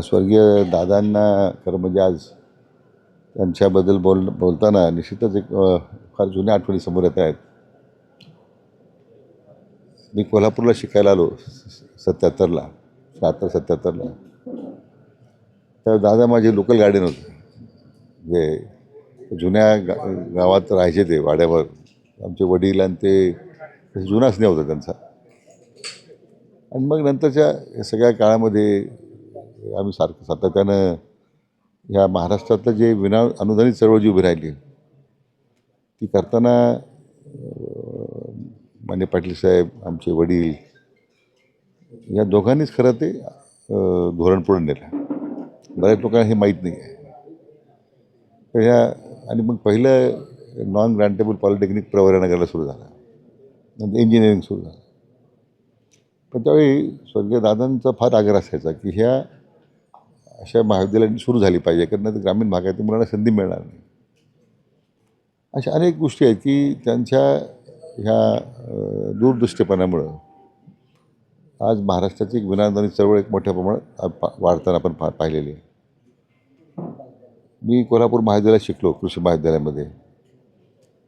स्वर्गीय दादांना खरं म्हणजे आज त्यांच्याबद्दल बोलताना निश्चितच एक फार जुन्या आठवणी समोर येत आहेत. मी कोल्हापूरला शिकायला आलो 77ला 76-77ला. तर दादा माझे लोकल गार्डन होते. जे जुन्या गावात राहायचे ते वाड्यावर. आमचे वडील आणि ते जुना स्नेह होता त्यांचा. आणि मग नंतरच्या सगळ्या काळामध्ये आम्ही सातत्यानं ह्या महाराष्ट्रातलं जे विना अनुदानित चळवळ जी उभी राहिली ती करताना मान्य पाटील साहेब, आमचे वडील या दोघांनीच खरं ते धोरण पुढे नेलं. बऱ्याच लोकांना हे माहीत नाही आहे. तर ह्या आणि मग पहिलं नॉन ग्रांटेबल पॉलिटेक्निक प्रवरानगरला सुरू झाला, नंतर इंजिनिअरिंग सुरू झालं. पण त्यावेळी स्वर्गीय दादांचा फार आग्रह असायचा की ह्या अशा महाविद्यालयांनी सुरू झाली पाहिजे, कारण तर ग्रामीण भागातील मुलांना संधी मिळणार नाही. अशा अनेक गोष्टी आहेत की त्यांच्या ह्या दूरदृष्टीपणामुळं आज महाराष्ट्राची एक विनाअनुदानित चळवळ एक मोठ्या प्रमाणात वाढताना आपण पाहिलेली आहे. मी कोल्हापूर महाविद्यालयात शिकलो, कृषी महाविद्यालयामध्ये.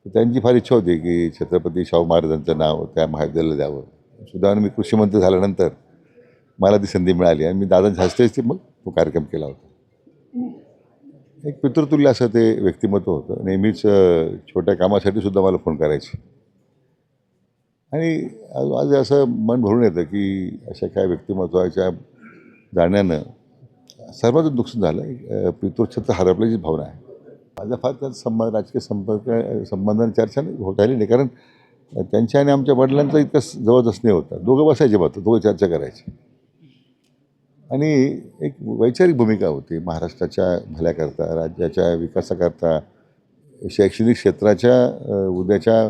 त्यांची फार इच्छा होती की छत्रपती शाहू महाराजांचं नाव त्या महाविद्यालयाला द्यावं. सुदैवाने मी कृषी मंत्री झाल्यानंतर मला ती संधी मिळाली आणि मी दादांच्या हस्तेच ते मग तो कार्यक्रम केला होता. एक पितृतुल्य असं ते व्यक्तिमत्व होतं. नेहमीच छोट्या कामासाठी सुद्धा मला फोन करायचे. आणि आज असं मन भरून येतं की अशा काय व्यक्तिमत्वाच्या जाण्यानं सर्वात नुकसान झालं. पितृछत्र हरपल्याची भावना आहे. माझा फार त्याचा राजकीय संबंधाने चर्चा होत आली नाही, कारण त्यांच्या आणि आमच्या वडिलांचा इतका जवळच स्नेह होता. दोघं बसायचे मात्र, दोघं चर्चा करायचे. आणि एक वैचारिक भूमिका होती महाराष्ट्राच्या भल्याकरता, राज्याच्या विकासाकरता, शैक्षणिक क्षेत्राच्या उद्याच्या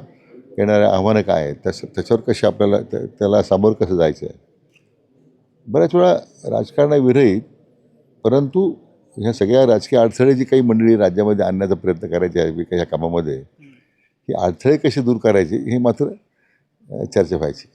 येणाऱ्या आव्हानं काय आहेत, त्याच्यावर कशी आपल्याला त्याला सामोरं कसं जायचं आहे. बऱ्याच वेळा राजकारणाविरहित परंतु ह्या सगळ्या राजकीय अडथळे जी काही मंडळी राज्यामध्ये आणण्याचा प्रयत्न करायचे आहे विकासाच्या कामामध्ये, ही अडथळे कसे दूर करायचे हे मात्र चर्चा व्हायची.